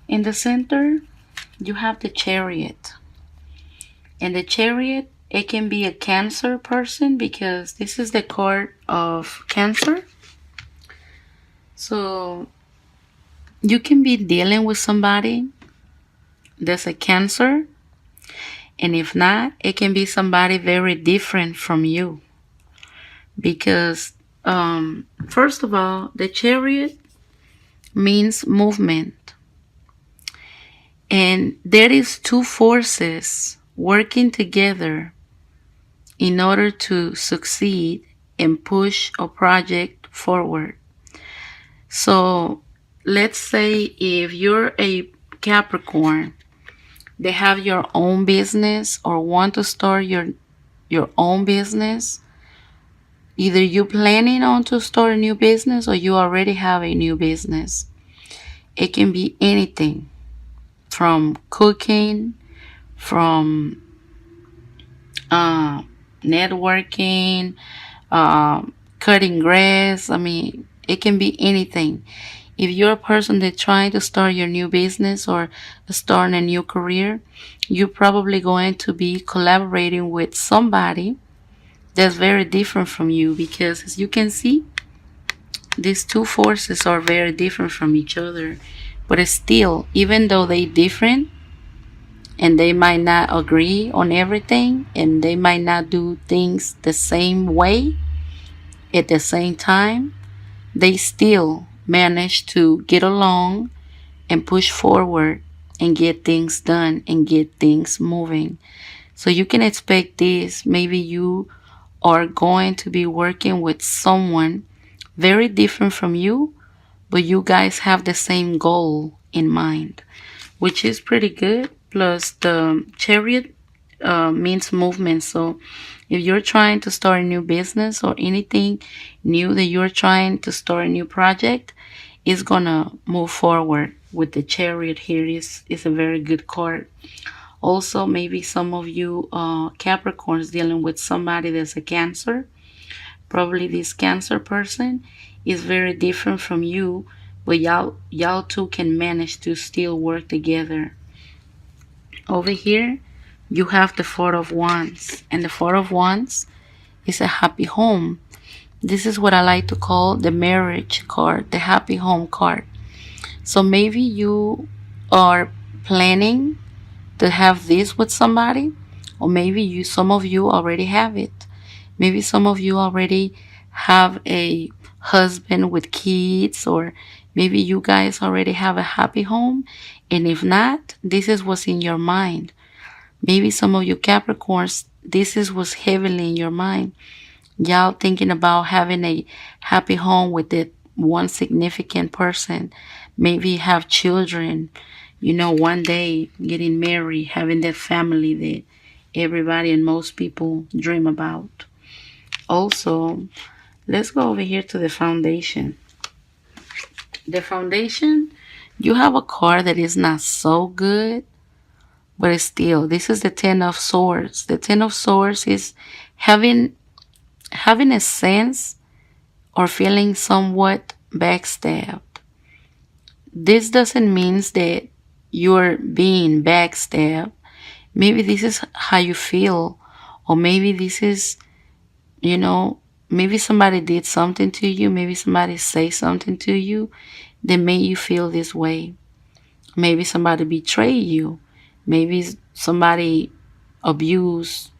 In the center, you have the Chariot. And the Chariot, it can be a Cancer person because this is the card of Cancer. So you can be dealing with somebody that's a Cancer. And if not, it can be somebody very different from you. Because, first of all, the Chariot means movement. And there is two forces working together in order to succeed and push a project forward. So let's say if you're a Capricorn, they have your own business or want to start your own business. Either you planning on to start a new business or you already have a new business. It can be anything from cooking, from networking, cutting grass. I mean, it can be anything. If you're a person that's trying to start your new business or start a new career, you're probably going to be collaborating with somebody that's very different from you because, as you can see, these two forces are very different from each other. But still, even though they're different, and they might not agree on everything and they might not do things the same way at the same time, they still manage to get along and push forward and get things done and get things moving. So you can expect this. Maybe you are going to be working with someone very different from you, but you guys have the same goal in mind, which is pretty good. Plus, the Chariot means movement. So, if you're trying to start a new business or anything new that you're trying to start a new project, it's gonna move forward with the Chariot here. Is a very good card. Also, maybe some of you Capricorns dealing with somebody that's a Cancer. Probably this Cancer person is very different from you, but y'all two can manage to still work together. Over here, you have the Four of Wands, and the Four of Wands is a happy home. This is what I like to call the marriage card, the happy home card. So maybe you are planning to have this with somebody, or maybe some of you already have it. Maybe some of you already have a husband with kids, or maybe you guys already have a happy home. And if not, this is what's in your mind. Maybe some of you Capricorns, this is what's heavily in your mind. Y'all thinking about having a happy home with that one significant person. Maybe have children, one day getting married, having that family that everybody and most people dream about. Also, let's go over here to the foundation. The foundation, you have a card that is not so good, but it's still, this is the Ten of Swords. The Ten of Swords is having a sense or feeling somewhat backstabbed. This doesn't mean that you're being backstabbed. Maybe this is how you feel, or maybe this is, maybe somebody did something to you, maybe somebody say something to you that made you feel this way. Maybe somebody betrayed you. Maybe somebody abused,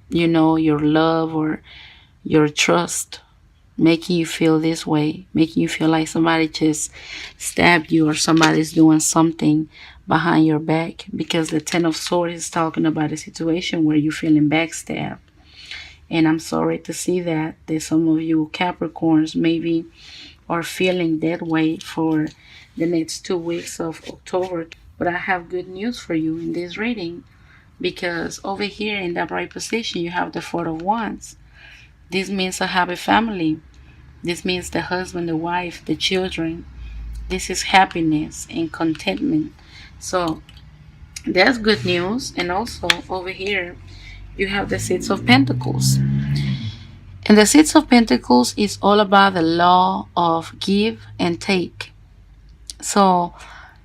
your love or your trust, making you feel this way, making you feel like somebody just stabbed you or somebody's doing something behind your back, because the Ten of Swords is talking about a situation where you're feeling backstabbed. And I'm sorry to see that some of you Capricorns maybe are feeling that way for the next 2 weeks of October. But I have good news for you in this reading, because over here in the right position, you have the Four of Wands. This means a happy family. This means the husband, the wife, the children. This is happiness and contentment. So that's good news. And also over here, you have the Six of Pentacles. And the Six of Pentacles is all about the law of give and take. So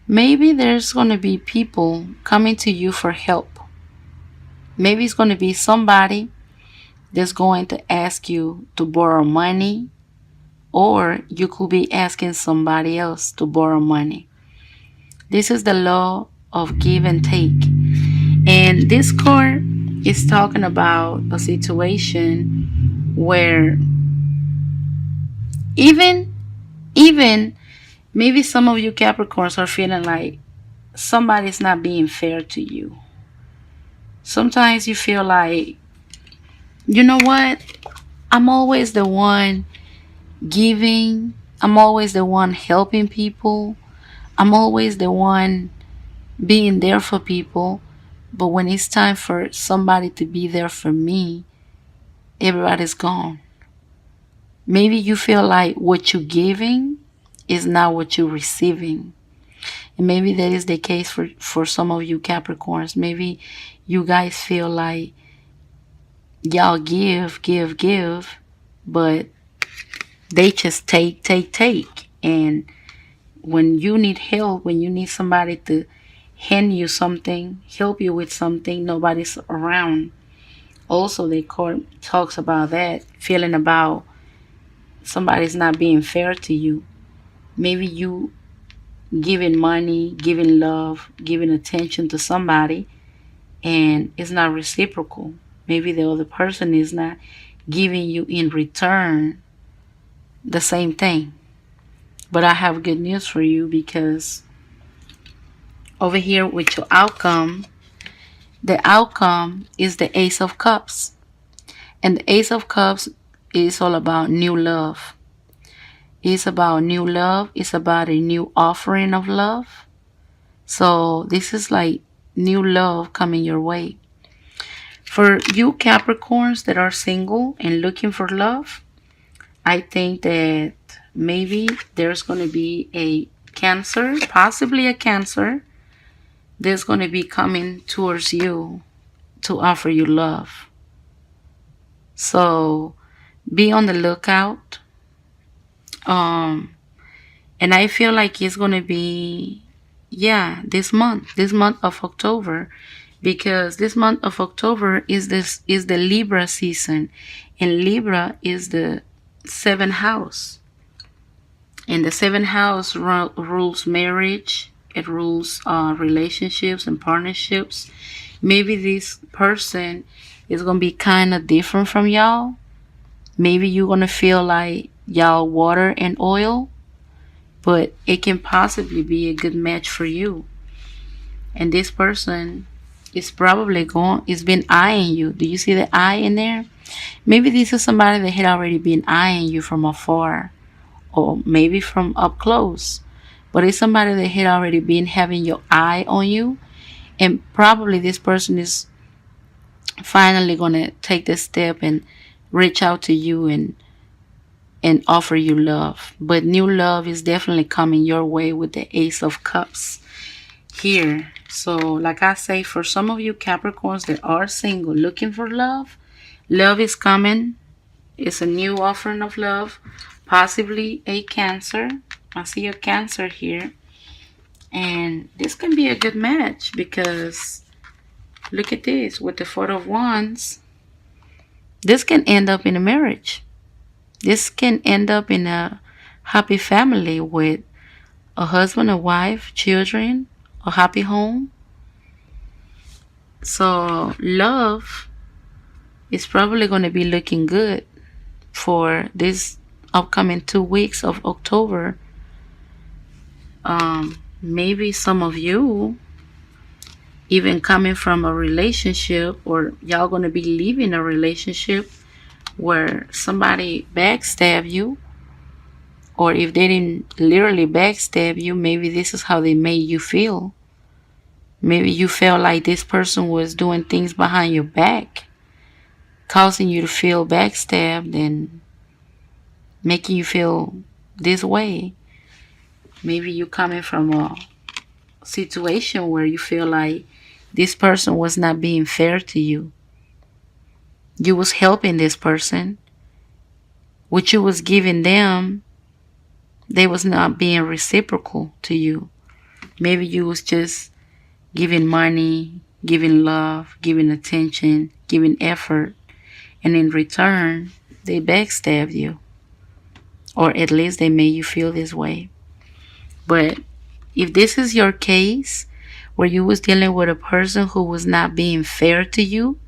Maybe there's going to be people coming to you for help. Maybe it's going to be somebody that's going to ask you to borrow money, or you could be asking somebody else to borrow money. This is the law of give and take. And this card is talking about a situation where even even maybe some of you Capricorns are feeling like somebody's not being fair to you. Sometimes you feel like, you know what? I'm always the one giving. I'm always the one helping people. I'm always the one being there for people. But when it's time for somebody to be there for me, everybody's gone. Maybe you feel like what you're giving is not what you're receiving. And maybe that is the case for some of you Capricorns. Maybe you guys feel like y'all give, but they just take. And when you need help, when you need somebody to hand you something, help you with something, nobody's around. Also, the court talks about that, feeling about somebody's not being fair to you. Maybe you giving money, giving love, giving attention to somebody, and it's not reciprocal. Maybe the other person is not giving you in return the same thing. But I have good news for you, because over here with your outcome, the outcome is the Ace of Cups. And the Ace of Cups is all about new love. It's about new love. It's about a new offering of love. So this is like new love coming your way. For you Capricorns that are single and looking for love, I think that maybe there's going to be a Cancer, possibly a Cancer, that's going to be coming towards you to offer you love. So be on the lookout. And I feel like it's going to be, yeah, this month of October, because this month of October is the Libra season, and Libra is the seventh house. And the seventh house rules marriage. It rules relationships and partnerships. Maybe this person is going to be kind of different from y'all. Maybe you're going to feel like y'all water and oil, but it can possibly be a good match for you. And this person is probably it's been eyeing you. Do you see the eye in there? Maybe this is somebody that had already been eyeing you from afar, or maybe from up close. But it's somebody that had already been having your eye on you. And probably this person is finally going to take this step and reach out to you and offer you love. But new love is definitely coming your way with the Ace of Cups here. So like I say, for some of you Capricorns that are single looking for love, love is coming. It's a new offering of love. Possibly a Cancer. I see a Cancer here. And this can be a good match, because look at this. With the Four of Wands, this can end up in a marriage. This can end up in a happy family with a husband, a wife, children, a happy home. So love is probably going to be looking good for this upcoming 2 weeks of October. Maybe some of you even coming from a relationship, or y'all going to be leaving a relationship where somebody backstab you. Or if they didn't literally backstab you, maybe this is how they made you feel. Maybe you felt like this person was doing things behind your back, causing you to feel backstabbed and making you feel this way. Maybe you coming from a situation where you feel like this person was not being fair to you. You was helping this person. What you was giving them, they was not being reciprocal to you. Maybe you was just giving money, giving love, giving attention, giving effort, and in return, they backstabbed you, or at least they made you feel this way. But if this is your case, where you was dealing with a person who was not being fair to you,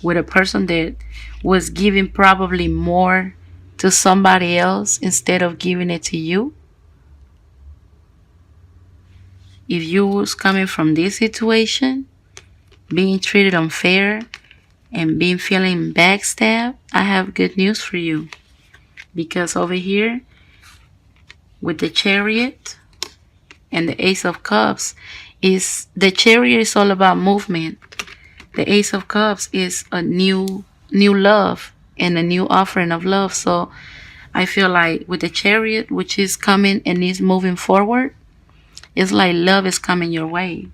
with a person that was giving probably more to somebody else instead of giving it to you, if you was coming from this situation, being treated unfair and being feeling backstabbed, I have good news for you. Because over here with the Chariot and the Ace of Cups, is the Chariot is all about movement. The Ace of Cups is a new love and a new offering of love. So I feel like with the Chariot, which is coming and is moving forward, it's like love is coming your way,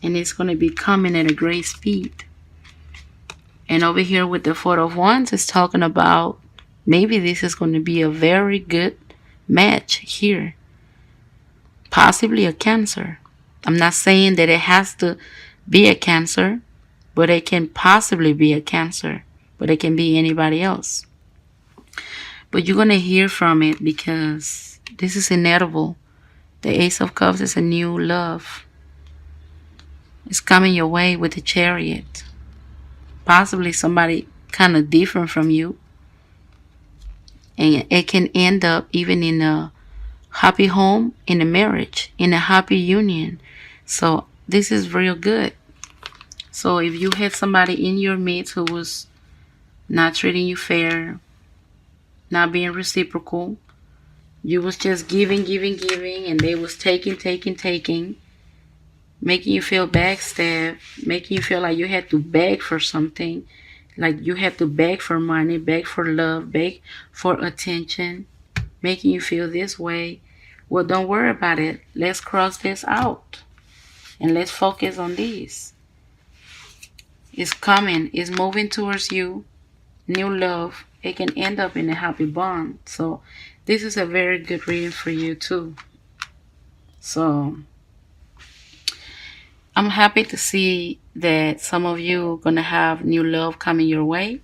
and it's going to be coming at a great speed. And over here with the Four of Wands, it's talking about maybe this is going to be a very good match here. Possibly a Cancer. I'm not saying that it has to be a Cancer, but it can possibly be a Cancer. But it can be anybody else. But you're going to hear from it because this is inevitable. The Ace of Cups is a new love. It's coming your way with the Chariot. Possibly somebody kind of different from you. And it can end up even in a happy home, in a marriage, in a happy union. So this is real good. So if you had somebody in your midst who was not treating you fair, not being reciprocal, you was just giving, and they was taking, making you feel backstabbed, making you feel like you had to beg for something, like you had to beg for money, beg for love, beg for attention, making you feel this way. Well, don't worry about it. Let's cross this out and let's focus on this. It's coming. It's moving towards you. New love. It can end up in a happy bond. So this is a very good reading for you too. So I'm happy to see that some of you are going to have new love coming your way.